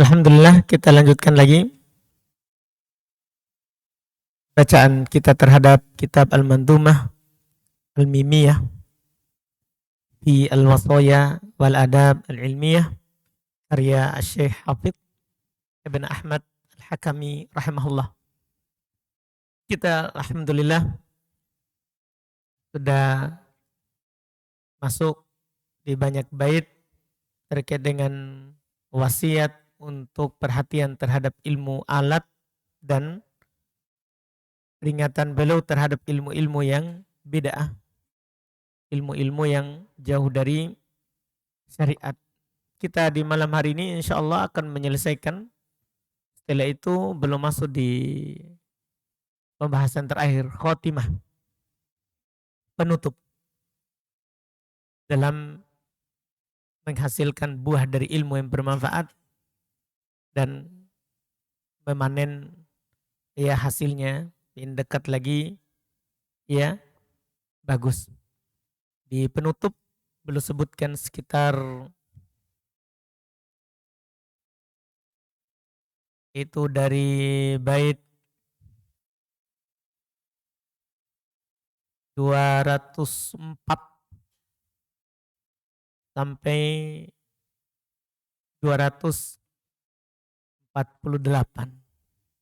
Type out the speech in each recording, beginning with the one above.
Alhamdulillah, kita lanjutkan lagi bacaan kita terhadap kitab Al-Mandumah Al-Mimiyah fi Al-Wasaya wal Adab Al-Ilmiyah karya Syekh Hafidh Ibn Ahmad Al-Hakami rahimahullah. Kita alhamdulillah sudah masuk di banyak bait terkait dengan wasiat untuk perhatian terhadap ilmu alat dan peringatan beliau terhadap ilmu-ilmu yang bid'ah, ilmu-ilmu yang jauh dari syariat. Kita di malam hari ini insya Allah akan menyelesaikan, setelah itu belum masuk di pembahasan terakhir, khotimah, penutup dalam menghasilkan buah dari ilmu yang bermanfaat dan memanen ya hasilnya yang dekat lagi ya bagus. Di penutup belum sebutkan sekitar itu dari bait 204 sampai 248.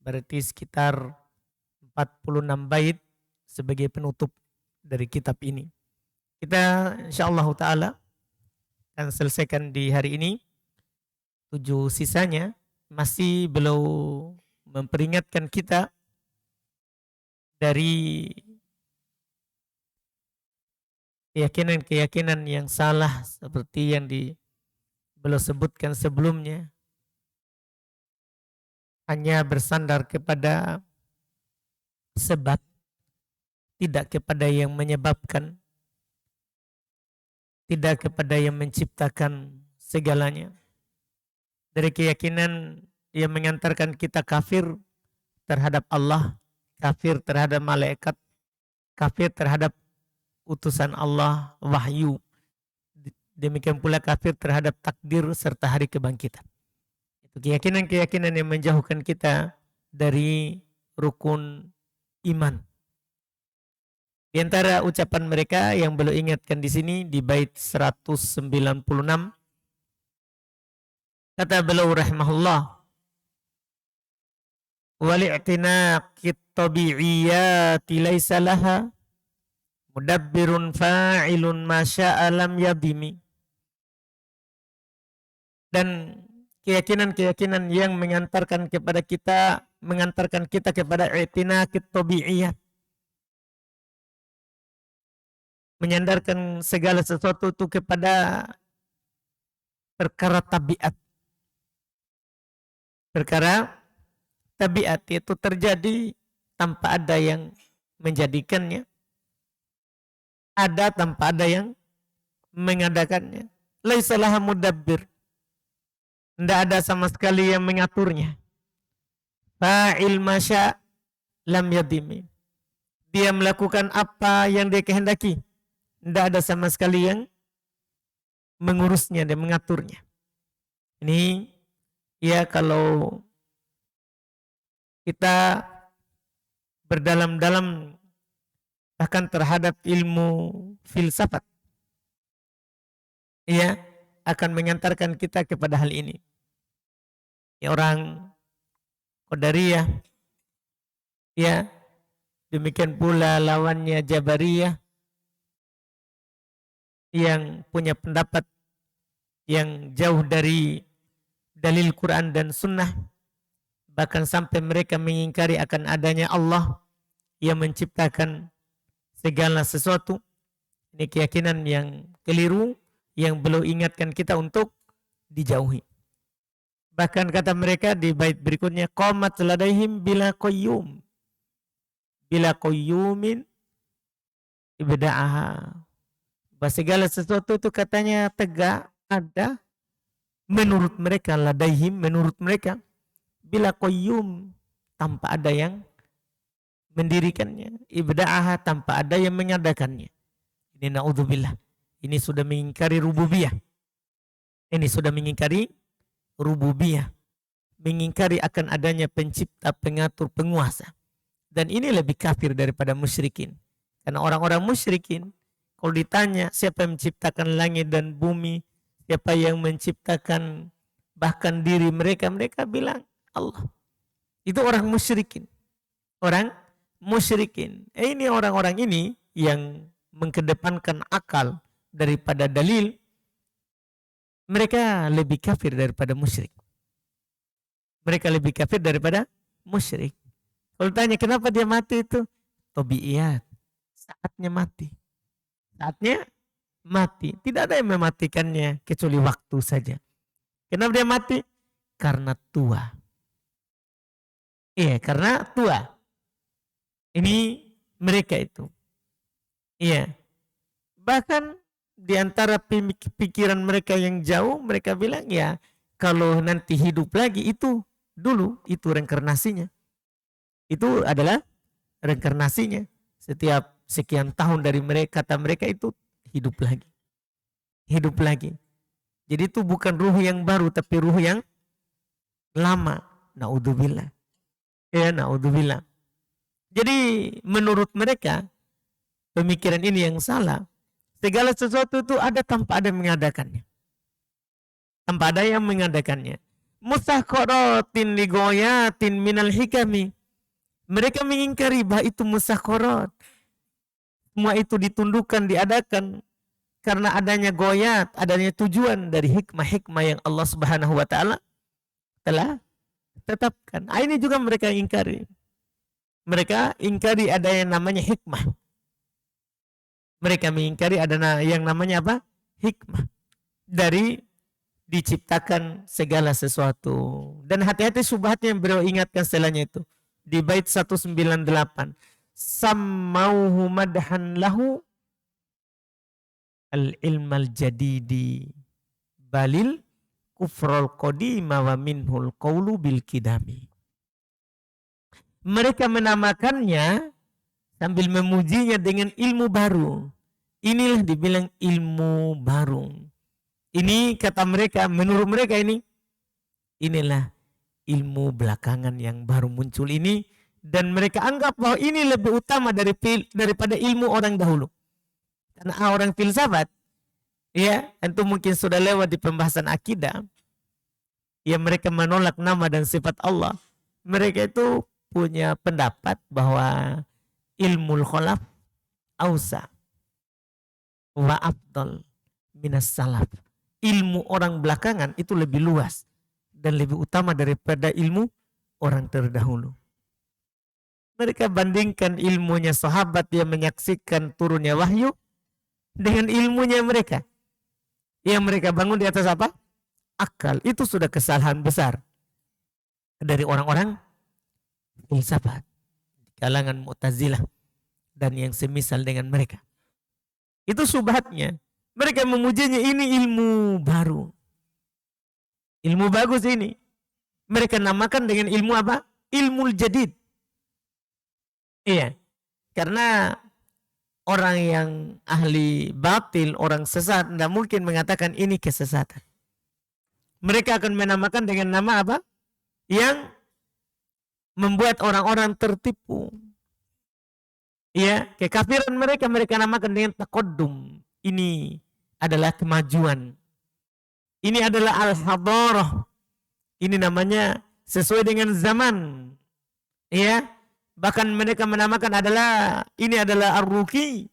Berarti sekitar 46 bait sebagai penutup dari kitab ini. Kita insyaallah ta'ala akan selesaikan di hari ini. 7 sisanya masih belum memperingatkan kita dari keyakinan-keyakinan yang salah seperti yang belum sebutkan sebelumnya. Hanya bersandar kepada sebab, tidak kepada yang menyebabkan, tidak kepada yang menciptakan segalanya. Dari keyakinan yang mengantarkan kita kafir terhadap Allah, kafir terhadap malaikat, kafir terhadap utusan Allah, wahyu. Demikian pula kafir terhadap takdir serta hari kebangkitan. Itu keyakinan-keyakinan yang menjauhkan kita dari rukun iman. Di antara ucapan mereka yang belum ingatkan di sini di bait 196, kata beliau rahimahullah, wali'tinaqit tabi'iyati laysa laha mudabbirun fa'ilun ma sya'a lam yadimi. Dan keyakinan-keyakinan yang mengantarkan kita kepada i'tinaqit tabi'iyat, menyandarkan segala sesuatu itu kepada perkara tabiat. Perkara tabiat itu terjadi tanpa ada yang menjadikannya, ada tanpa ada yang mengadakannya. Laisa laha mudabbir, tidak ada sama sekali yang mengaturnya. Fa'il masya lam yadimi, dia melakukan apa yang dia kehendaki, tidak ada sama sekali yang mengurusnya dan mengaturnya. Ini ya kalau kita berdalam-dalam bahkan terhadap ilmu filsafat, ya akan mengantarkan kita kepada hal ini. Ya, orang Qadariyah, ya demikian pula lawannya Jabariyah yang punya pendapat yang jauh dari dalil Quran dan Sunnah, bahkan sampai mereka mengingkari akan adanya Allah yang menciptakan segala sesuatu. Ini keyakinan yang keliru yang belum ingatkan kita untuk dijauhi. Bahkan kata mereka di bait berikutnya, qamat ladaihim bila qayyum, bila qayyumin ibda'aha. Bahwa segala sesuatu itu katanya tegak, ada menurut mereka, ladaihim menurut mereka, bila qayyum tanpa ada yang mendirikannya, ibda'aha tanpa ada yang mengadakannya. Ini na'udzubillah. Ini sudah mengingkari rububiyah. Ini sudah mengingkari rububiyah. mengingkari akan adanya pencipta, pengatur, penguasa. Dan ini lebih kafir daripada musyrikin. Karena orang-orang musyrikin, kalau ditanya siapa yang menciptakan langit dan bumi, siapa yang menciptakan bahkan diri mereka, mereka bilang Allah. Itu orang musyrikin. Orang musyrikin. Ini orang-orang ini yang mengedepankan akal daripada dalil, mereka lebih kafir daripada musyrik. Mereka lebih kafir daripada musyrik. Kalau tanya kenapa dia mati itu, tabiiyat, saatnya mati. Saatnya mati. Tidak ada yang mematikannya kecuali waktu saja. Kenapa dia mati? Karena tua. Iya, karena tua. Ini mereka itu. Iya. Bahkan di antara pikiran mereka yang jauh, mereka bilang ya kalau nanti hidup lagi itu dulu, itu reinkarnasinya. Itu adalah reinkarnasinya. Setiap sekian tahun dari mereka, kata mereka itu hidup lagi. Hidup lagi. Jadi itu bukan ruh yang baru, tapi ruh yang lama. Naudzubillah. Ya, naudzubillah. Jadi menurut mereka, pemikiran ini yang salah. Segala sesuatu itu ada tanpa ada yang mengadakannya. Tanpa ada yang mengadakannya. Musakharatin ligoyatin minal hikami. Mereka mengingkari bahwa itu musakharat. Semua itu ditundukkan, diadakan karena adanya goyat, adanya tujuan dari hikmah-hikmah yang Allah Subhanahu wa taala telah tetapkan. Ini juga mereka ingkari. Mereka ingkari ada yang namanya hikmah. Mereka mengingkari ada yang namanya apa? Hikmah. Dari diciptakan segala sesuatu. Dan hati-hati subhatnya yang beliau ingatkan setelahnya itu. Di bait 198. Sammauhu madhan lahu al-ilmal jadidi balil kufrul qadima wa minhul qawlu bil kidami. Mereka menamakannya sambil memujinya dengan ilmu baru. Inilah dibilang ilmu baru. Ini kata mereka, menurut mereka inilah ilmu belakangan yang baru muncul ini. Dan mereka anggap bahwa ini lebih utama daripada ilmu orang dahulu. Karena orang filsafat, ya, itu mungkin sudah lewat di pembahasan akidah. Ya, mereka menolak nama dan sifat Allah. Mereka itu punya pendapat bahwa ilmu khalaf ausa wa afdal minas salaf. Ilmu orang belakangan itu lebih luas dan lebih utama daripada ilmu orang terdahulu. Mereka bandingkan ilmunya sahabat yang menyaksikan turunnya wahyu dengan ilmunya mereka. Yang mereka bangun di atas apa? Akal. Itu sudah kesalahan besar dari orang-orang filsafat, kalangan Mu'tazilah dan yang semisal dengan mereka. Itu subhatnya. Mereka memujinya ini ilmu baru. Ilmu bagus ini. Mereka namakan dengan ilmu apa? Ilmu jadid. Iya. Karena orang yang ahli batil, orang sesat, tidak mungkin mengatakan ini kesesatan. Mereka akan menamakan dengan nama apa? Yang membuat orang-orang tertipu. Ya, kekafiran mereka namakan dengan taqaddum. Ini adalah kemajuan. Ini adalah al-hadarah. Ini namanya sesuai dengan zaman. Ya, bahkan mereka menamakan ini adalah ar-ruqi.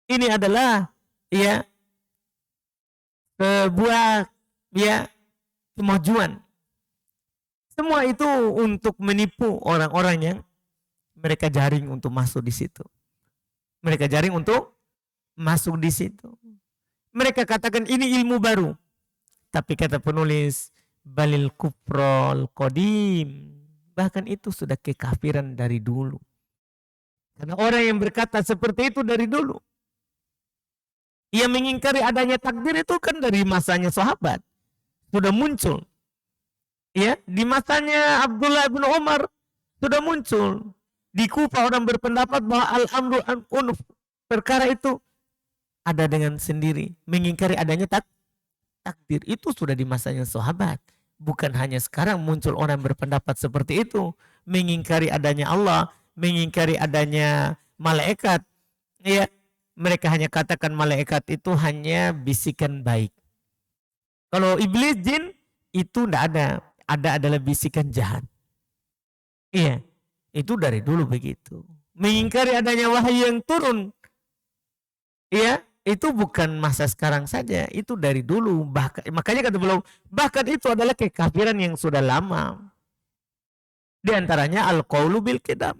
Ini adalah ya sebuah kemajuan. Semua itu untuk menipu orang-orang yang mereka jaring untuk masuk di situ. Mereka jaring untuk masuk di situ. Mereka katakan ini ilmu baru. Tapi kata penulis, balil kufrul qadim. Bahkan itu sudah kekafiran dari dulu. Karena orang yang berkata seperti itu dari dulu. Ia mengingkari adanya takdir itu kan dari masanya sahabat. Sudah muncul. Ya, di masanya Abdullah bin Umar sudah muncul. Di Kufah orang berpendapat bahwa al-amru unuf, perkara itu ada dengan sendiri. Mengingkari adanya takdir itu sudah di masanya sahabat. Bukan hanya sekarang muncul orang berpendapat seperti itu, mengingkari adanya Allah, mengingkari adanya malaikat. Ya, mereka hanya katakan malaikat itu hanya bisikan baik. Kalau iblis jin itu tidak ada, adalah bisikan jahat. Iya, itu dari dulu begitu. Mengingkari adanya wahyu yang turun, iya, itu bukan masa sekarang saja, itu dari dulu. Bahkan makanya kata beliau, bahkan itu adalah kekafiran yang sudah lama. Di antaranya al-qaulu bil qidam.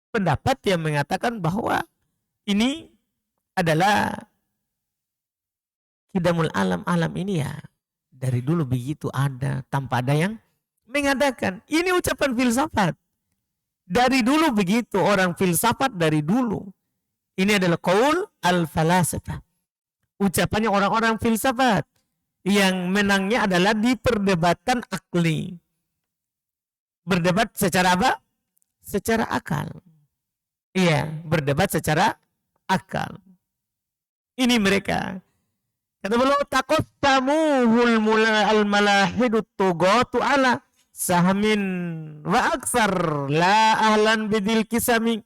Pendapat yang mengatakan bahwa ini adalah qidamul alam, alam ini ya dari dulu begitu ada, tanpa ada yang mengatakan. Ini ucapan filsafat. Dari dulu begitu, orang filsafat dari dulu. Ini adalah qaul al-falasifah. Ucapannya orang-orang filsafat. Yang menangnya adalah diperdebatkan akli. Berdebat secara apa? Secara akal. Iya, berdebat secara akal. Ini mereka. Kata beliau, taqassamuhul al-malahidut tugatu ala sahmin wa aksar la ahlan bidil kisami.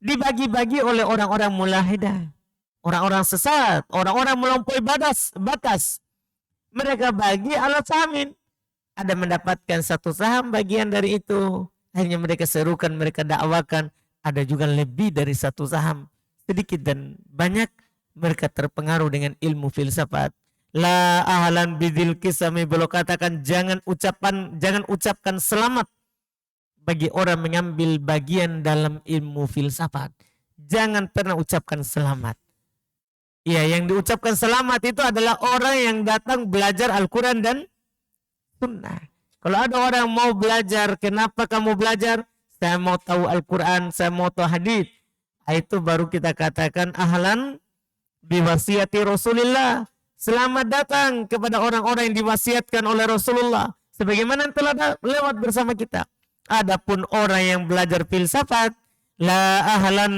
Dibagi-bagi oleh orang-orang mulahidah, orang-orang sesat, orang-orang melampaui batas. Mereka bagi ala sahmin. Ada mendapatkan satu saham bagian dari itu. Akhirnya mereka serukan, mereka dakwakan. Ada juga lebih dari satu saham. Sedikit dan banyak mereka terpengaruh dengan ilmu filsafat. La ahlan bidil kisami, beliau katakan jangan ucapkan selamat bagi orang mengambil bagian dalam ilmu filsafat. Jangan pernah ucapkan selamat. Ya, yang diucapkan selamat itu adalah orang yang datang belajar Al-Quran dan Sunnah. Kalau ada orang mau belajar, kenapa kamu belajar? Saya mau tahu Al-Quran, saya mau tahu hadis. Itu baru kita katakan ahlan biwasiyati Rasulullah. Selamat datang kepada orang-orang yang diwasiatkan oleh Rasulullah. Sebagaimana telah lewat bersama kita. Adapun orang yang belajar filsafat, la ahlan,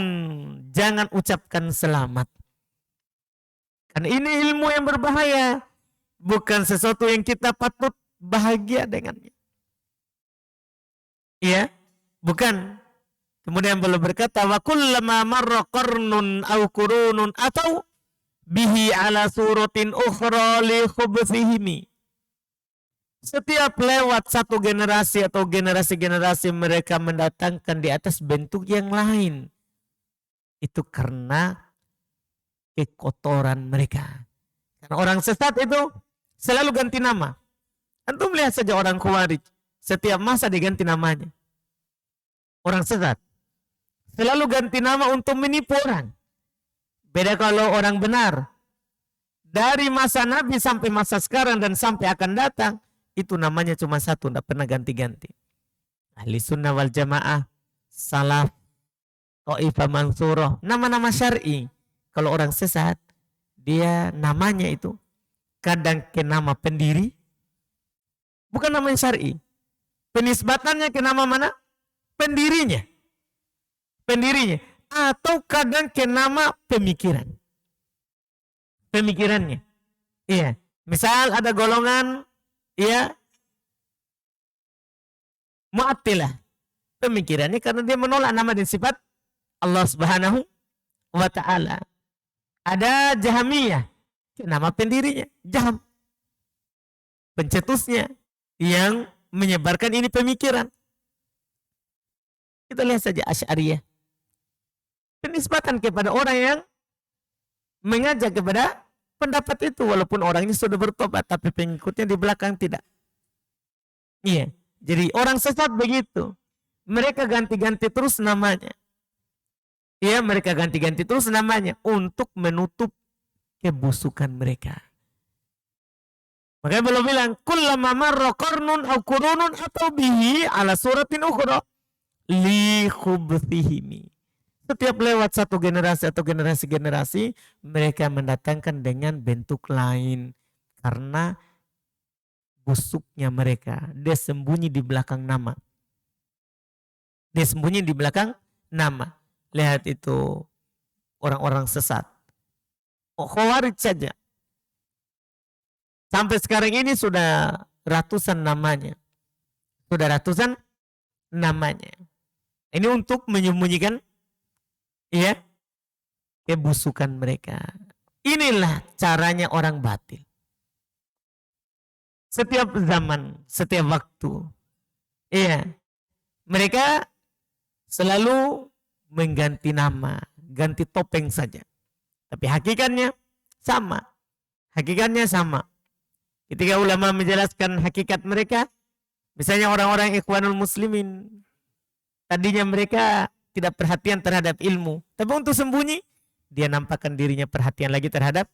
jangan ucapkan selamat. Karena ini ilmu yang berbahaya. Bukan sesuatu yang kita patut bahagia dengannya. Iya, bukan. Kemudian beliau berkata, wa kullama marra qarnun aw qurunun atau bihi ala suratin ukhra li khubthihimi. Setiap lewat satu generasi atau generasi-generasi mereka mendatangkan di atas bentuk yang lain. Itu karena kekotoran mereka. Karena orang sesat itu selalu ganti nama. Antum lihat saja orang Khawarij, setiap masa diganti namanya. Orang sesat selalu ganti nama untuk menipu orang. Beda kalau orang benar. Dari masa Nabi sampai masa sekarang dan sampai akan datang, itu namanya cuma satu, tidak pernah ganti-ganti. Ahli sunnah wal jamaah, salaf, ta'ifah mansurah, nama-nama syar'i. Kalau orang sesat, dia namanya itu kadang ke nama pendiri, bukan nama yang syar'i. Penisbatannya ke nama mana? Pendirinya. Pendirinya. Atau kadang ke nama pemikiran. Pemikirannya. Iya. Misal ada golongan, iya, Mu'attilah. Pemikirannya karena dia menolak nama dan sifat Allah Subhanahu wa ta'ala. Ada Jahamiyah. Nama pendirinya Jaham. Pencetusnya yang menyebarkan ini pemikiran. Kita lihat saja Asy'ariyah. Penisbatan kepada orang yang mengajak kepada pendapat itu, walaupun orangnya sudah bertobat tapi pengikutnya di belakang tidak. Iya. Jadi orang sesat begitu. Mereka ganti-ganti terus namanya. Iya, mereka ganti-ganti terus namanya untuk menutup kebusukan mereka. Makanya belum bilang kullama marra qarnun aw qurunun atau bihi ala suratin ukhra li khubthihimi. Setiap lewat satu generasi atau generasi-generasi, mereka mendatangkan dengan bentuk lain karena busuknya mereka. Dia sembunyi di belakang nama. Dia sembunyi di belakang nama. Lihat itu orang-orang sesat. Khawarij saja. Sampai sekarang ini sudah ratusan namanya. Sudah ratusan namanya. Ini untuk menyembunyikan ya kebusukan mereka. Inilah caranya orang batil. Setiap zaman, setiap waktu. Iya. Mereka selalu mengganti nama, ganti topeng saja. Tapi hakikatnya sama. Hakikatnya sama. Ketika ulama menjelaskan hakikat mereka, misalnya orang-orang Ikhwanul Muslimin, tadinya mereka tidak perhatian terhadap ilmu. Tapi untuk sembunyi, dia nampakkan dirinya perhatian lagi terhadap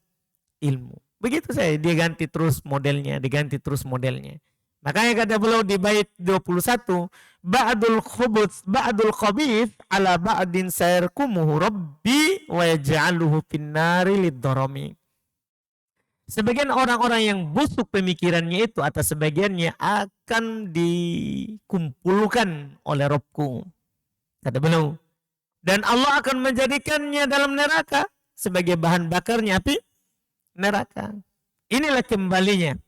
ilmu. Begitu saja, dia ganti terus modelnya, diganti terus modelnya. Makanya kata beliau di bait 21, ba'dul khubuts ba'dul khabith ala ba'din sayarkumuhu rabbi wa yaj'aluhu finnari lid-darami. Sebagian orang-orang yang busuk pemikirannya itu atas sebagiannya akan dikumpulkan oleh Robku. Kata beliau. Dan Allah akan menjadikannya dalam neraka sebagai bahan bakarnya api neraka. Inilah kembalinya.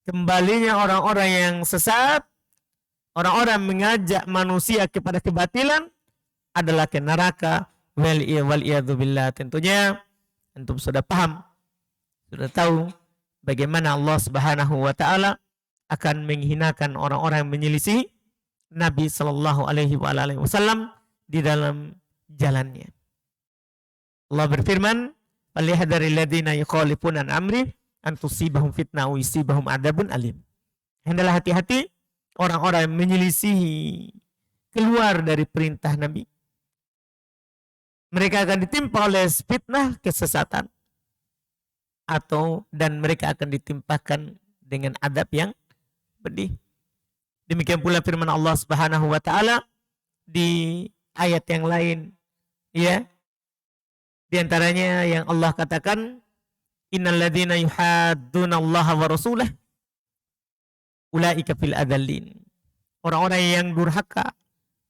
Kembalinya orang-orang yang sesat, orang-orang mengajak manusia kepada kebatilan adalah ke neraka. Wal'iyadzubillah. Tentunya antum sudah paham, sudah tahu bagaimana Allah Subhanahu wa taala akan menghinakan orang-orang yang menyelisih Nabi sallallahu alaihi wasallam di dalam jalannya. Allah berfirman, "Falyahdharil ladzina yukhalifuna an amri an tusibahum fitnah wa yusibahum adzabun alim." Hendaklah hati-hati orang-orang yang menyelisihi keluar dari perintah Nabi. Mereka akan ditimpa oleh fitnah kesesatan dan mereka akan ditimpakan dengan adab yang pedih. Demikian pula firman Allah Subhanahu wa taala di ayat yang lain, ya. Di antaranya yang Allah katakan, innal ladzina yuhaddunallaha wa rasulah ulaika fil adzallin. Orang-orang yang durhaka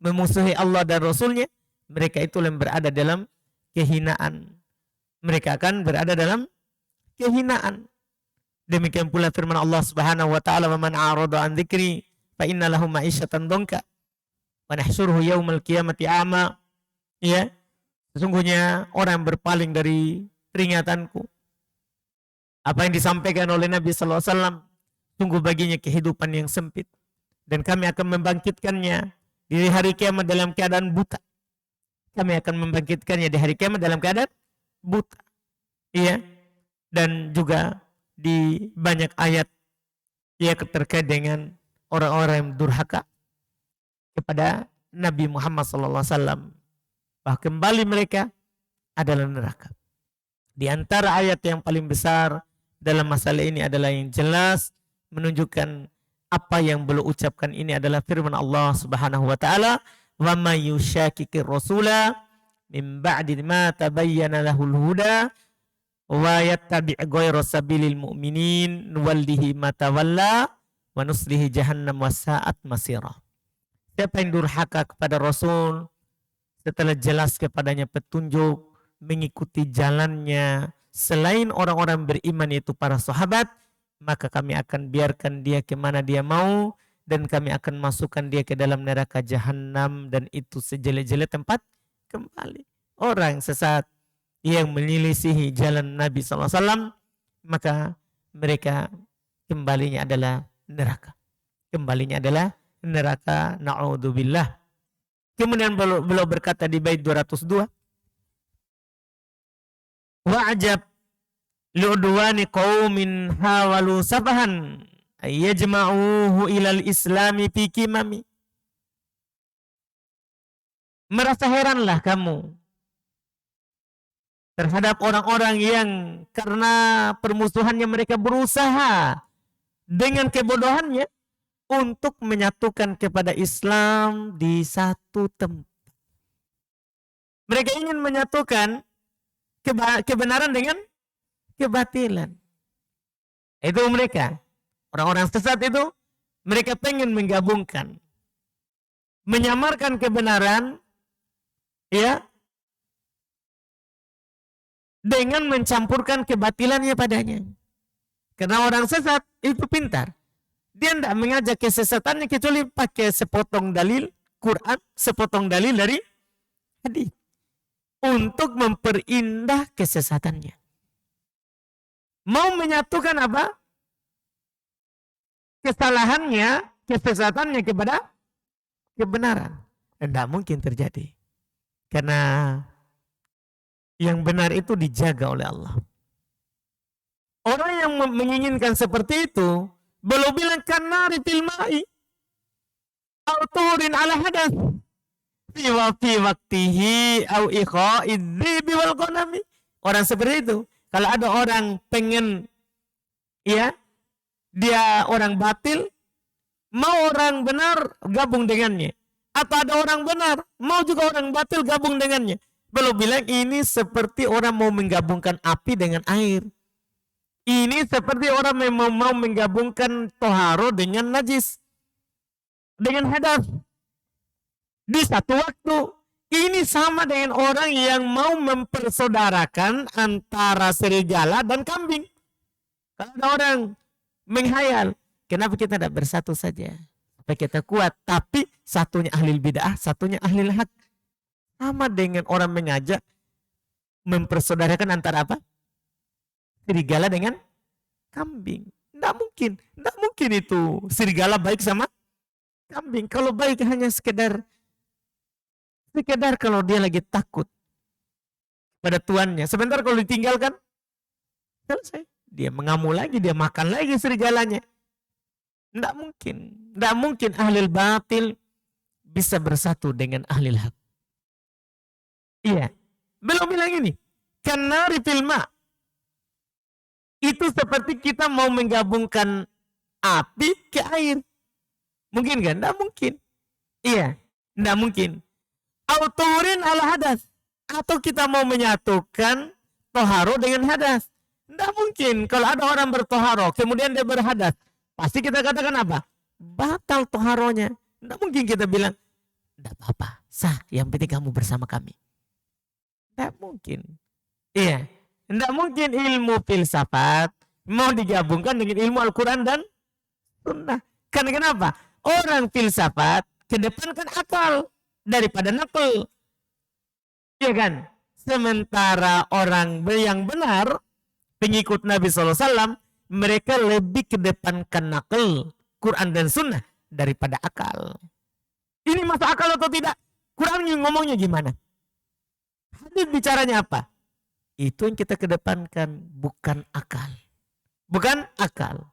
memusuhi Allah dan Rasulnya, mereka itu yang berada dalam kehinaan. Mereka akan berada dalam kehinaan. Demikian pula firman Allah Subhanahu wa taala, "Wa man a'rada an dzikri fa inna lahu ma'isyatan dhanka wa nahsyuruhu yaumal qiyamati a'ma." Ya. Sesungguhnya orang yang berpaling dari peringatanku, apa yang disampaikan oleh Nabi sallallahu alaihi wasallam, sungguh baginya kehidupan yang sempit dan kami akan membangkitkannya di hari kiamat dalam keadaan buta. Kami akan membangkitkannya di hari kiamat dalam keadaan buta. Iya. Dan juga di banyak ayat yang terkait dengan orang-orang yang durhaka kepada Nabi Muhammad SAW. Bahwa kembali mereka adalah neraka. Di antara ayat yang paling besar dalam masalah ini adalah yang jelas menunjukkan apa yang beliau ucapkan ini adalah firman Allah Subhanahu wa taala, "Wa may yushaqiqir rasula min ba'di ma tabayyana lahul huda wa yattabi' ghayra sabilil mu'minin nuwallihi ma tawalla wa nuslihi jahannam wa sa'at masira." Siapa yang durhaka kepada Rasul setelah jelas kepadanya petunjuk, mengikuti jalannya selain orang-orang beriman yaitu para sahabat, maka kami akan biarkan dia kemana dia mau dan kami akan masukkan dia ke dalam neraka jahanam dan itu sejelek-jelek tempat kembali. Orang sesat yang menyelisihi jalan Nabi SAW, maka mereka kembalinya adalah neraka. Kembalinya adalah neraka, na'udzubillah. Kemudian beliau berkata di bait 202, "Wa'ajab li'udwani qaumin hawalu sabahan yajma'uhu ilal islami fi kimami." Merasa heranlah kamu terhadap orang-orang yang karena permusuhannya mereka berusaha dengan kebodohannya untuk menyatukan kepada Islam di satu tempat. Mereka ingin menyatukan kebenaran dengan kebatilan. Itu mereka. Orang-orang sesat itu mereka pengen menggabungkan, menyamarkan kebenaran ya dengan mencampurkan kebatilannya padanya. Karena orang sesat itu pintar. Dia tidak mengajak kesesatannya kecuali pakai sepotong dalil Quran, sepotong dalil dari hadis untuk memperindah kesesatannya. Mau menyatukan apa? Kesalahannya, kesesatannya kepada kebenaran. Tidak mungkin terjadi. Karena yang benar itu dijaga oleh Allah. Orang yang menginginkan seperti itu, belum bilang kanari fil ma'i autorin ala hadas fi waktihi au ikha'idzi wal qanami. Orang seperti itu, kalau ada orang pengen ya, dia orang batil, mau orang benar gabung dengannya. Atau ada orang benar, mau juga orang batil gabung dengannya. Belum bilang ini seperti orang mau menggabungkan api dengan air. Ini seperti orang yang mau menggabungkan toharo dengan najis. Dengan hadas. Di satu waktu. Ini sama dengan orang yang mau mempersaudarakan antara serigala dan kambing. Kalau ada orang menghayal, kenapa kita tidak bersatu saja? Supaya kita kuat. Tapi satunya ahli bid'ah, satunya ahli hak. Sama dengan orang mengajak mempersaudarakan antara apa? Serigala dengan kambing. Tidak mungkin. Tidak mungkin itu serigala baik sama kambing. Kalau baik hanya sekedar kalau dia lagi takut pada tuannya. Sebentar kalau ditinggalkan, selesai. Dia mengamuk lagi, dia makan lagi serigalanya. Tidak mungkin. Tidak mungkin ahli batil bisa bersatu dengan ahli hak. Iya. Belum bilang ini. Karena rifil ma. Itu seperti kita mau menggabungkan api ke air. Mungkin kan? Tidak mungkin. Iya. Tidak mungkin. Autorin ala hadas. Atau kita mau menyatukan toharo dengan hadas. Tidak mungkin. Kalau ada orang bertoharo, kemudian dia berhadas, pasti kita katakan apa? Batal toharonya. Tidak mungkin kita bilang, tidak apa-apa, sah, yang penting kamu bersama kami. Tidak mungkin. Iya. Tidak mungkin ilmu filsafat mau digabungkan dengan ilmu Al-Quran dan Sunnah. Karena kenapa? Orang filsafat kedepankan akal daripada nakal. Iya kan? Sementara orang yang benar, pengikut Nabi SAW, mereka lebih kedepankan nakal, Quran dan Sunnah daripada akal. Ini masuk akal atau tidak? Quran ngomongnya gimana? Hadis bicaranya apa? Itu yang kita kedepankan, bukan akal. Bukan akal.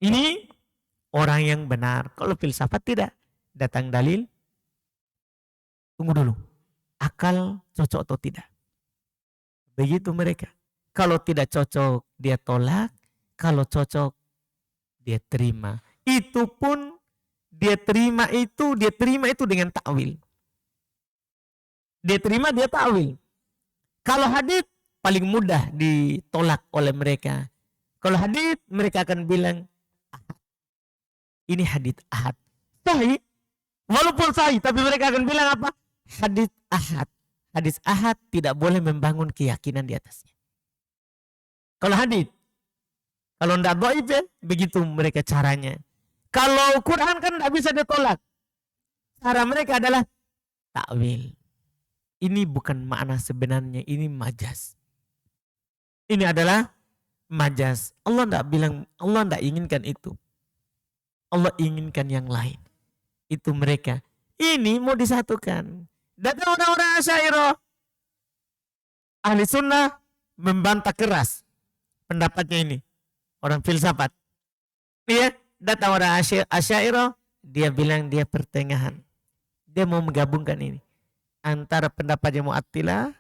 Ini orang yang benar. Kalau filsafat tidak. Datang dalil. Tunggu dulu. Akal cocok atau tidak? Begitu mereka. Kalau tidak cocok, dia tolak. Kalau cocok, dia terima. Itu pun dia terima itu dengan takwil. Dia terima, dia takwil. Kalau hadits paling mudah ditolak oleh mereka. Kalau hadits mereka akan bilang ahad. Ini hadits ahad. Sahih. Walaupun sahih, tapi mereka akan bilang apa? Hadits ahad. Hadits ahad tidak boleh membangun keyakinan di atasnya. Kalau hadits, kalau tidak dhaif ya, begitu mereka caranya. Kalau Quran kan tidak bisa ditolak. Cara mereka adalah takwil. Ini bukan makna sebenarnya, ini majas. Ini adalah majas. Allah tidak bilang, Allah tidak inginkan itu. Allah inginkan yang lain. Itu mereka. Ini mau disatukan. Datang orang-orang Asy'ariyah. Ahli sunnah membantah keras pendapatnya ini. Orang filsafat. Iya, datang orang Asy'ariyah, dia bilang dia pertengahan. Dia mau menggabungkan ini. Antara pendapatnya Mu'attilah,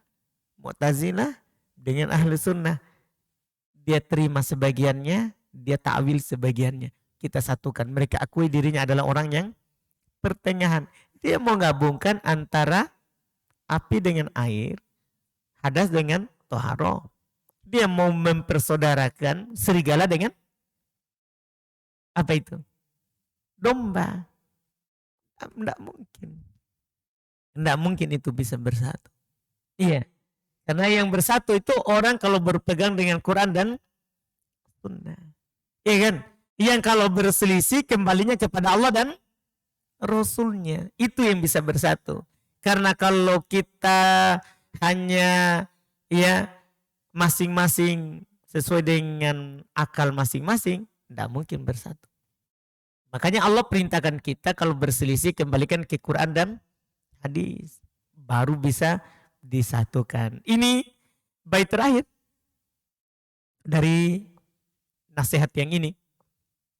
Mu'tazilah dengan ahli sunnah. Dia terima sebagiannya, dia ta'wil sebagiannya. Kita satukan. Mereka akui dirinya adalah orang yang pertengahan. Dia mau gabungkan antara api dengan air, hadas dengan toharo. Dia mau mempersaudarakan serigala dengan apa itu? Domba. Tidak mungkin. Tidak mungkin itu bisa bersatu. Iya. Karena yang bersatu itu orang kalau berpegang dengan Quran dan sunnah. Iya kan? Yang kalau berselisih kembalinya kepada Allah dan Rasulnya. Itu yang bisa bersatu. Karena kalau kita hanya ya masing-masing sesuai dengan akal masing-masing, tidak mungkin bersatu. Makanya Allah perintahkan kita kalau berselisih kembalikan ke Quran dan hadis. Baru bisa disatukan. Ini bait terakhir dari nasihat yang ini.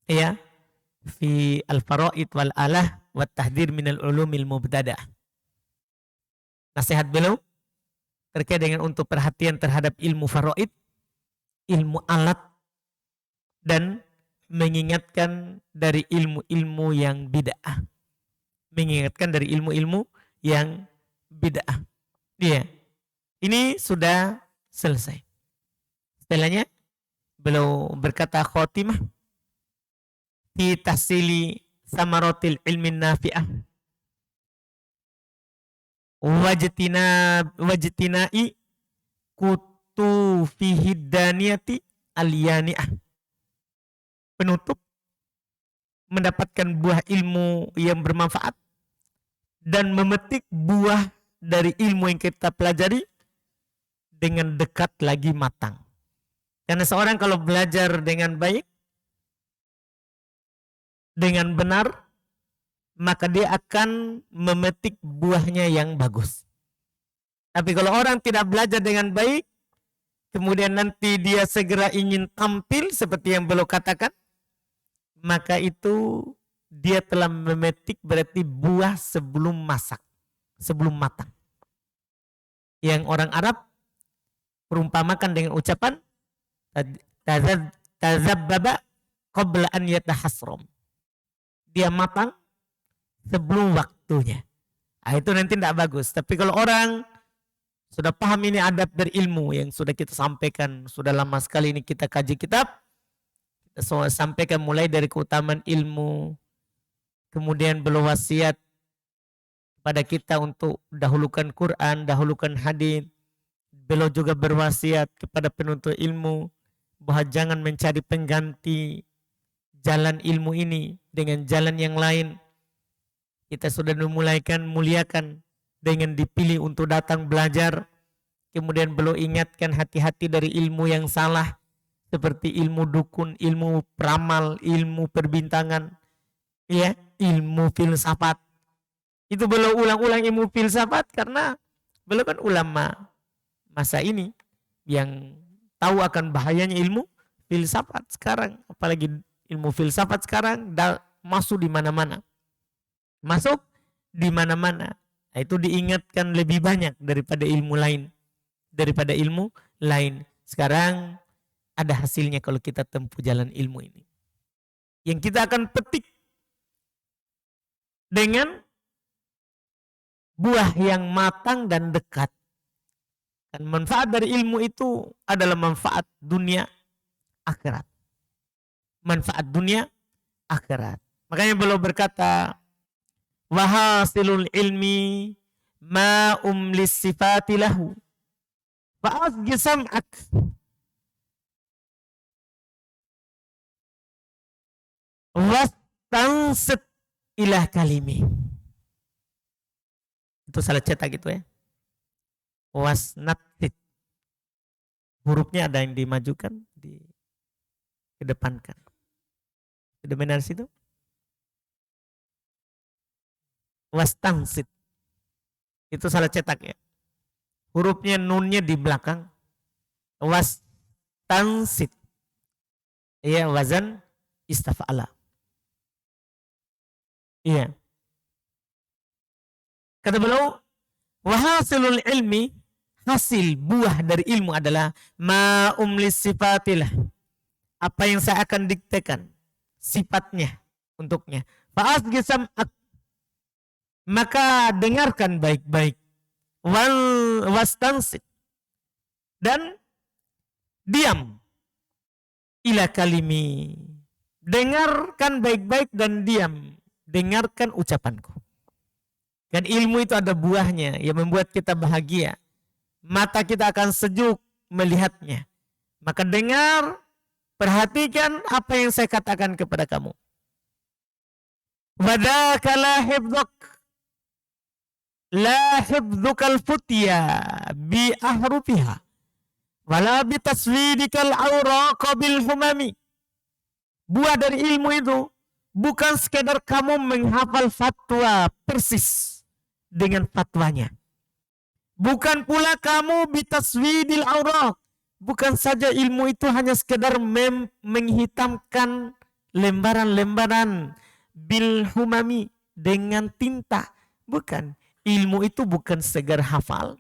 Ya. Fi al-faraid wal alah wa tahdir minal ulumil mubtada'. Nasihat beliau terkait dengan untuk perhatian terhadap ilmu faraid, ilmu alat, dan mengingatkan dari ilmu-ilmu yang bid'ah. Mengingatkan dari ilmu-ilmu yang bid'ah. Iya. Ini sudah selesai. Setelahnya beliau berkata khotimah fi tahsili samaratil ilmin nafi'ah wajtina'i kutu fi hiddaniyati aliyani'ah. Penutup mendapatkan buah ilmu yang bermanfaat dan memetik buah dari ilmu yang kita pelajari dengan dekat lagi matang. Karena seorang kalau belajar dengan baik, dengan benar, maka dia akan memetik buahnya yang bagus. Tapi kalau orang tidak belajar dengan baik, kemudian nanti dia segera ingin tampil seperti yang beliau katakan, maka itu dia telah memetik berarti buah sebelum masak, sebelum matang. Yang orang Arab perumpamakan dengan ucapan tazabbaba qabla an yatahasram. Dia matang sebelum waktunya. Nah, itu nanti tidak bagus. Tapi kalau orang sudah paham ini adab berilmu yang sudah kita sampaikan, sudah lama sekali ini kita kaji kitab, kita sampaikan mulai dari keutamaan ilmu, kemudian berwasiat pada kita untuk dahulukan Quran, dahulukan hadis. Beliau juga berwasiat kepada penuntut ilmu bahwa jangan mencari pengganti jalan ilmu ini dengan jalan yang lain. Kita sudah memulaikan muliakan dengan dipilih untuk datang belajar. Kemudian beliau ingatkan hati-hati dari ilmu yang salah seperti ilmu dukun, ilmu peramal, ilmu perbintangan, ya, ilmu filsafat. Itu beliau ulang-ulang ilmu filsafat karena beliau kan ulama masa ini yang tahu akan bahayanya ilmu filsafat sekarang, apalagi ilmu filsafat sekarang masuk di mana-mana. Masuk di mana-mana. Nah, itu diingatkan lebih banyak daripada ilmu lain. Daripada ilmu lain. Sekarang ada hasilnya kalau kita tempuh jalan ilmu ini. Yang kita akan petik dengan buah yang matang dan dekat. Dan manfaat dari ilmu itu adalah manfaat dunia akhirat. Manfaat dunia akhirat. Makanya beliau berkata, wahasilul ilmi ma'um lissifati lahu fa'azgi sam'ak wastansit ilah kalimi. Itu salah cetak gitu ya. Wasnatit. Hurufnya ada yang dimajukan, dikedepankan. Sudah benar situ? Wastansit. Itu salah cetak ya. Hurufnya nunnya di belakang. Wastansit. Iya, wazan istafa'ala. Iya. Kata beliau, wahasilul ilmi, hasil buah dari ilmu adalah ma'umlis sifatilah. Apa yang saya akan diktekan sifatnya untuknya. Fa'asgi sam'ak, maka dengarkan baik-baik. Wastansit, dan diam. Ila kalimi, dengarkan baik-baik dan diam. Dengarkan ucapanku. Dan ilmu itu ada buahnya yang membuat kita bahagia. Mata kita akan sejuk melihatnya. Maka dengar Perhatikan apa yang saya katakan kepada kamu. Wadaka la hifdzuk. La hifdzukal futya bi ahrufiha. Wala bi taswidikal awraqa bil humami. Buah dari ilmu itu bukan sekedar kamu menghafal fatwa persis dengan fatwanya. Bukan pula kamu bi taswidil awraq. Bukan saja ilmu itu hanya sekedar menghitamkan lembaran-lembaran bil humami dengan tinta. Bukan. Ilmu itu bukan sekedar hafal.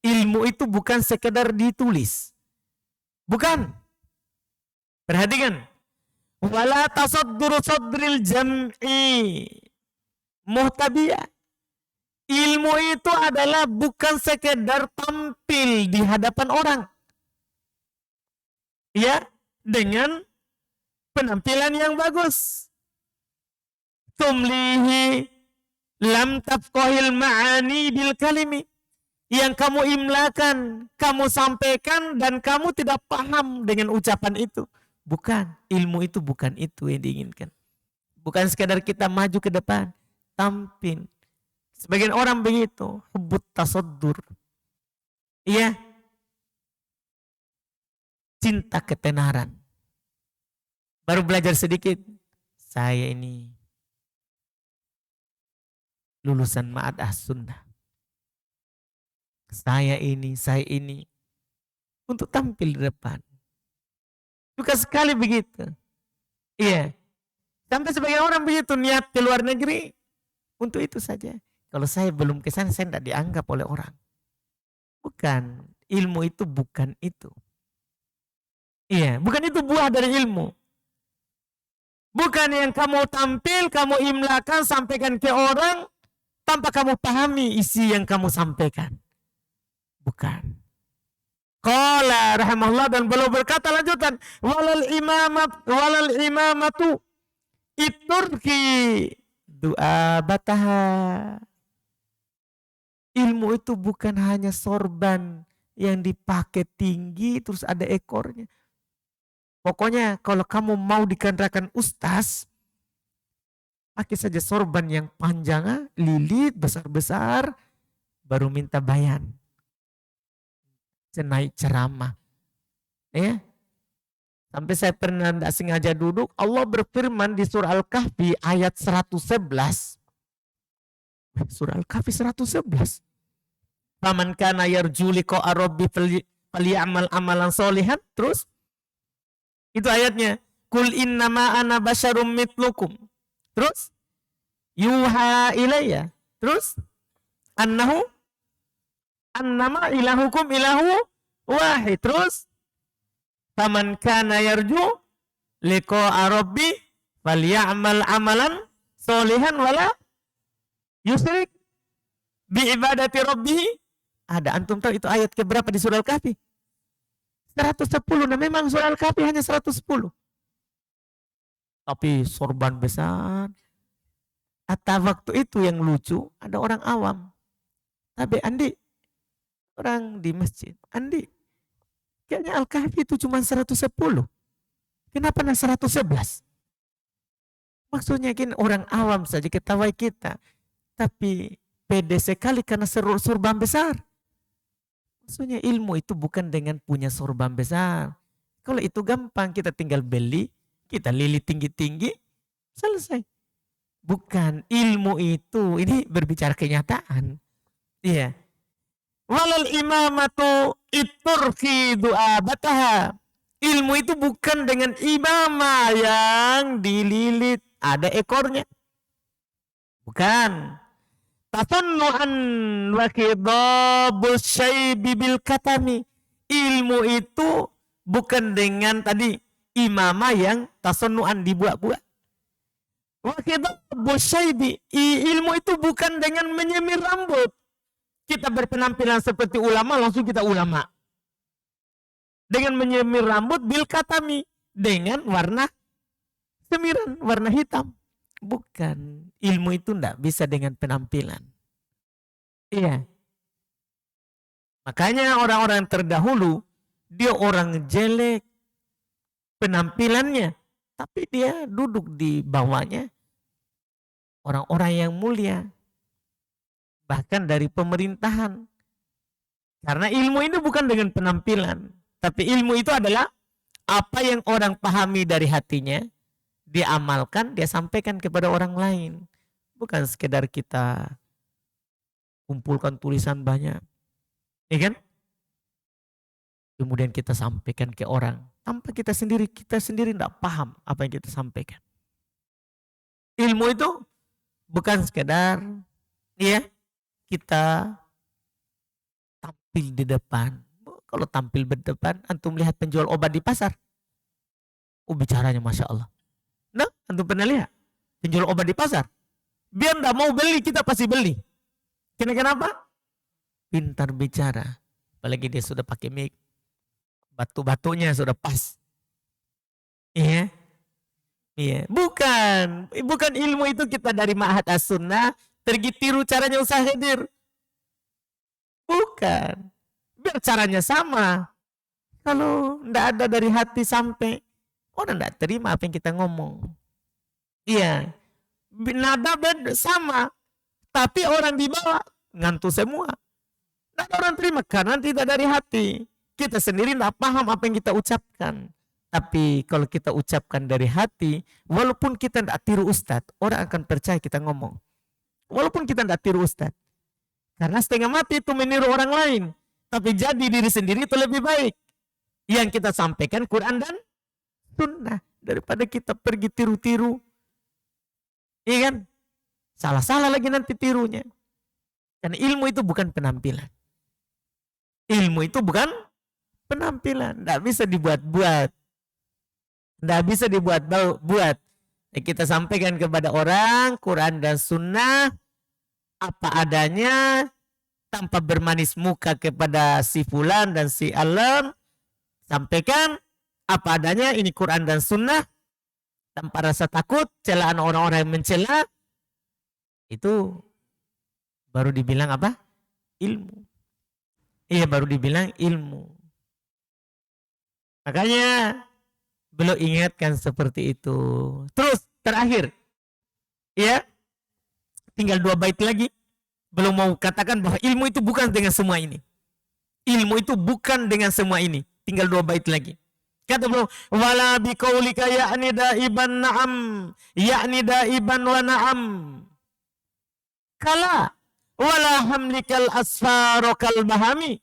Ilmu itu bukan sekedar ditulis. Bukan. Perhatikan. Wala tasaddur sadril jam'i muhtabiyah. Ilmu itu adalah bukan sekedar tampil di hadapan orang. Ya, dengan penampilan yang bagus. Tumlihi lam tafqahil ma'ani bil kalimi. Yang kamu imlakan, kamu sampaikan dan kamu tidak paham dengan ucapan itu. Bukan, ilmu itu bukan itu yang diinginkan. Bukan sekadar kita maju ke depan, tampil. Sebagian orang begitu, hubbut tasaddur. Iya. Cinta ketenaran. Baru belajar sedikit. Saya ini lulusan Ma'had As-Sunnah. Saya ini. Untuk tampil di depan. Suka sekali begitu. Iya. Sampai sebagian orang begitu niat ke luar negeri. Untuk itu saja. Kalau saya belum ke sana, saya tidak dianggap oleh orang. Bukan. Ilmu itu bukan itu. Iya. Bukan itu buah dari ilmu. Bukan yang kamu tampil, kamu imlakan, sampaikan ke orang. Tanpa kamu pahami isi yang kamu sampaikan. Bukan. Qala rahimahullah, dan beliau berkata lanjutan. Walal imamatu iturki du'a bataha. Ilmu itu bukan hanya sorban yang dipakai tinggi terus ada ekornya. Pokoknya kalau kamu mau dikatakan ustaz, pakai saja sorban yang panjang, lilit, besar-besar, baru minta bayan. Naik ceramah. Ya. Sampai saya pernah tidak sengaja duduk, Allah berfirman di surah Al-Kahfi ayat 111. Surah Al-Kahfi 111. Faman kana yarju liqa'a rabbi falyamal amalan sholihan. Terus itu ayatnya. Kul innama ana basyarum mitlukum. Terus yuha ilayya. Terus annama ilahukum ilahu wahid. Terus faman kana yarju liqa'a rabbi falyamal amalan sholihan wala yusrik bi ibadati rabbih. Ada, antum tahu itu ayat keberapa di surah Al-Kahfi? 110. Nah memang surah Al-Kahfi hanya 110. Tapi sorban besar. Atau waktu itu yang lucu, ada orang awam. Tapi Andi, orang di masjid, Andi, kayaknya Al-Kahfi itu cuma 110. Kenapa 111? Maksudnya kan orang awam saja ketawai kita. Tapi pede sekali karena sorban besar. Maksudnya ilmu itu bukan dengan punya sorban besar. Kalau itu gampang, kita tinggal beli, kita lilit tinggi-tinggi, selesai. Bukan, ilmu itu, ini berbicara kenyataan. Iya. Walal imamatu iturki du'abataha. Ilmu itu bukan dengan imamah yang dililit, ada ekornya. Bukan. Tasannu'an wa khidabus syaibi bil katami. Ilmu itu bukan dengan tadi imamah yang tasannu'an dibuat-buat. Wa khidabus syaibi. Ilmu itu bukan dengan menyemir rambut. Kita berpenampilan seperti ulama, langsung kita ulama. Dengan menyemir rambut bil katami. Dengan warna semiran, warna hitam. Bukan. Ilmu itu tidak bisa dengan penampilan. Iya. Makanya orang-orang terdahulu, dia orang jelek. penampilannya, tapi dia duduk di bawahnya orang-orang yang mulia, bahkan dari pemerintahan. Karena ilmu ini bukan dengan penampilan, tapi ilmu itu adalah apa yang orang pahami dari hatinya, dia amalkan, dia sampaikan kepada orang lain. Bukan sekedar kita kumpulkan tulisan banyak, ya kan? Kemudian kita sampaikan ke orang, tanpa kita sendiri tidak paham apa yang kita sampaikan. Ilmu itu bukan sekedar ya kita tampil di depan. Kalau tampil di depan, antum lihat penjual obat di pasar, bicaranya Masya Allah. Nah, antum pernah lihat penjual obat di pasar? Biar tidak mau beli, kita pasti beli. Kenapa? Pintar bicara. Apalagi dia sudah pakai mic. Batu-batunya sudah pas. Iya. Iya. Bukan ilmu itu kita dari Ma'had As-Sunnah pergi tiru caranya Ustaz Khidir. Bukan. Biar caranya sama. Kalau tidak ada dari hati sampai, orang tidak terima apa yang kita ngomong. Iya. Nada sama. Tapi orang di bawah ngantuk semua. Tidak orang terima karena tidak dari hati. Kita sendiri tidak paham apa yang kita ucapkan. Tapi kalau kita ucapkan dari hati, walaupun kita tidak tiru Ustadz, orang akan percaya kita ngomong. Walaupun kita tidak tiru Ustadz. Karena setengah mati itu meniru orang lain. Tapi jadi diri sendiri itu lebih baik. Yang kita sampaikan Quran dan Sunnah. Daripada kita pergi tiru-tiru. Iya kan? Salah-salah lagi nanti tirunya. Karena ilmu itu bukan penampilan. Ilmu itu bukan penampilan. Tidak bisa dibuat-buat. Tidak bisa dibuat-buat. Kita sampaikan kepada orang Quran dan Sunnah apa adanya, tanpa bermanis muka kepada si fulan dan si alam. Sampaikan apa adanya, ini Quran dan Sunnah, tanpa rasa takut celaan orang-orang yang mencela. Itu baru dibilang apa? Ilmu. Iya, baru dibilang ilmu. Makanya beliau ingatkan seperti itu. Terus terakhir, ya, tinggal 2 bait lagi. Belum mau katakan bahwa ilmu itu bukan dengan semua ini. Ilmu itu bukan dengan semua ini. Tinggal 2 bait lagi. Kata beliau, wala biqaulika ya'ni daiban na'am, ya'ni daiban wa na'am. Kala wala hamlikal asfarokal bahami.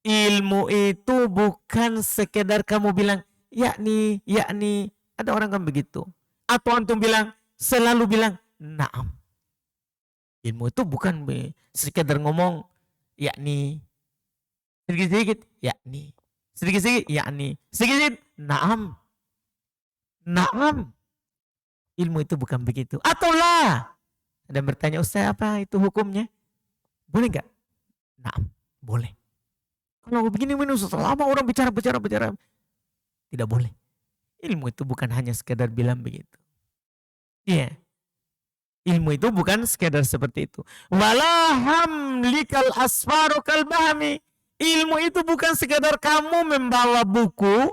Ilmu itu bukan sekedar kamu bilang yakni. Ada orang kan begitu. Atau antum bilang, selalu bilang na'am. Ilmu itu bukan sekedar ngomong yakni. Sedikit-sedikit yakni. Sedikit-sedikit yakni. Sedikit-sedikit na'am. Na'am. Ilmu itu bukan begitu. Atau lah. Ada yang bertanya, Ustaz apa itu hukumnya? Boleh enggak? Na'am. Boleh. Kalau begini selama orang bicara. Tidak boleh. Ilmu itu bukan hanya sekedar bilang begitu. Iya. Ilmu itu bukan sekedar seperti itu. Walaham likal asfarokal bahami. Ilmu itu bukan sekedar kamu membawa buku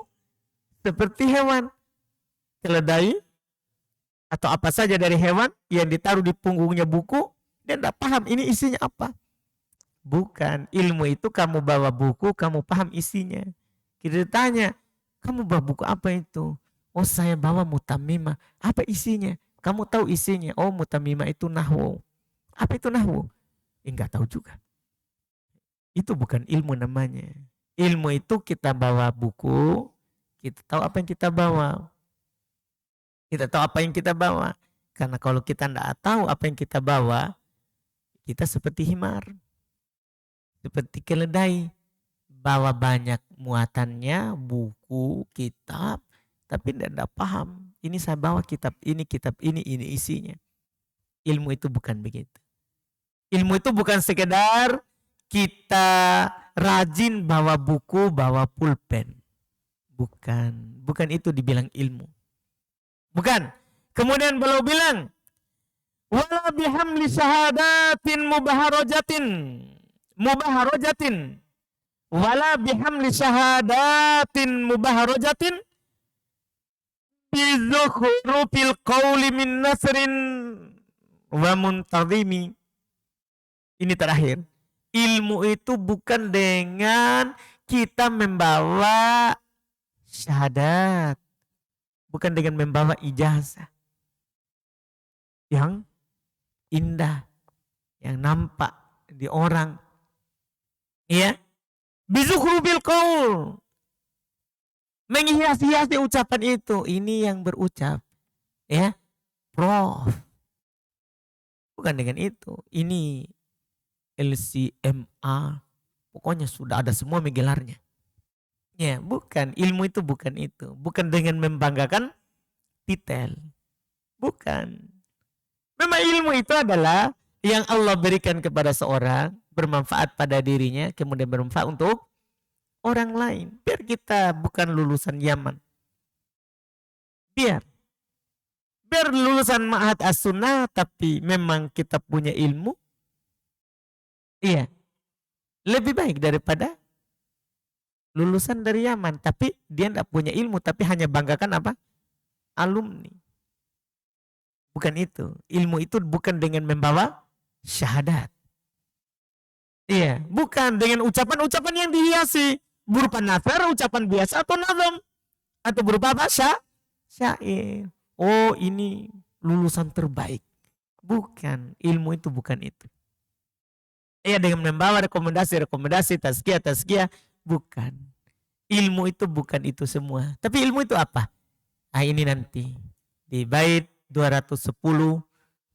seperti hewan. Keledai. Atau apa saja dari hewan yang ditaruh di punggungnya buku. Dia tidak paham ini isinya apa. Bukan. Ilmu itu kamu bawa buku, kamu paham isinya. Kita tanya, kamu bawa buku apa itu? Oh, saya bawa Mutamimah. Apa isinya? Kamu tahu isinya. Oh, Mutamimah itu nahwu. Apa itu nahwu? Enggak tahu juga. Itu bukan ilmu namanya. Ilmu itu kita bawa buku, kita tahu apa yang kita bawa. Kita tahu apa yang kita bawa. Karena kalau kita tidak tahu apa yang kita bawa, kita seperti himar. Seperti keledai. Bawa banyak muatannya, buku, kitab, tapi tidak paham. Ini saya bawa kitab ini isinya. Ilmu itu bukan begitu. Ilmu itu bukan sekedar kita rajin bawa buku, bawa pulpen. Bukan itu dibilang ilmu. Bukan. Kemudian beliau bilang, wala bihamli syahadatin mubaharajatin. Wala bihamli syahadatin mubaharajatin. bizukhrufil qawli min nasrin wa muntazimi. Ini terakhir. Ilmu itu bukan dengan kita membawa syahadat. Bukan dengan membawa ijazah. Yang indah. Yang nampak di orang. Iya. Bizukhrufil qaul. Menghias-hiasi ucapan itu. Ini yang berucap. Ya. Prof. Bukan dengan itu. Ini LCMA. Pokoknya sudah ada semua gelarnya. Ya, bukan. Ilmu itu bukan itu. Bukan dengan membanggakan titel. Bukan. Memang ilmu itu adalah yang Allah berikan kepada seorang. Bermanfaat pada dirinya. Kemudian bermanfaat untuk orang lain. Biar kita bukan lulusan Yaman. Biar lulusan Ma'had As-Sunnah. Tapi memang kita punya ilmu. Iya. Lebih baik daripada lulusan dari Yaman. Tapi dia tidak punya ilmu. Tapi hanya banggakan apa? Alumni. Bukan itu. Ilmu itu bukan dengan membawa syahadat. Iya. Bukan dengan ucapan-ucapan yang dihiasi. Berupa nazar, ucapan biasa atau nazam. Atau berupa apa? Syair. Oh, ini lulusan terbaik. Bukan. Ilmu itu bukan itu. Iya, dengan membawa rekomendasi, tazkiyah. Bukan. Ilmu itu bukan itu semua. Tapi ilmu itu apa? Nah, ini nanti. Di bait 210.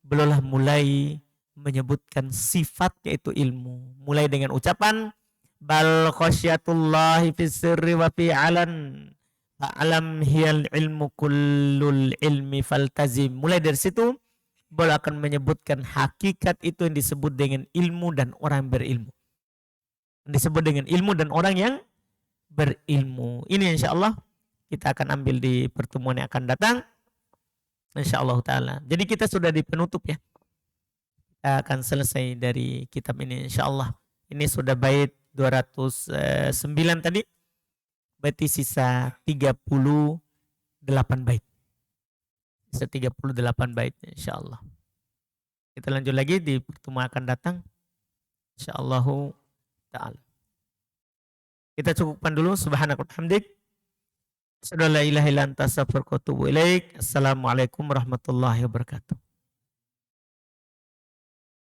Belumlah mulai menyebutkan sifatnya itu ilmu. Mulai dengan ucapan. Bal khasyatullahi fis sirri wa fi alan. Fa'alam hiyal ilmu kullul ilmi faltazim. Mulai dari situ. Beliau akan menyebutkan hakikat itu yang disebut dengan ilmu dan orang berilmu. Disebut dengan ilmu dan orang yang berilmu. Ini insya Allah kita akan ambil di pertemuan yang akan datang. Insya Allah ta'ala. Jadi kita sudah di penutup ya. Kita akan selesai dari kitab ini insya Allah. Ini sudah bait 209 tadi. Berarti sisa 38 bait. Sisa 38 bait insya Allah. Kita lanjut lagi di pertemuan akan datang. Insya Allah ta'ala. Kita cukupkan dulu. Subhanakallahumma hamdik. Asyhadu an la ilaha illa anta astaghfiruka wa atubu ilaik. Assalamualaikum warahmatullahi wabarakatuh.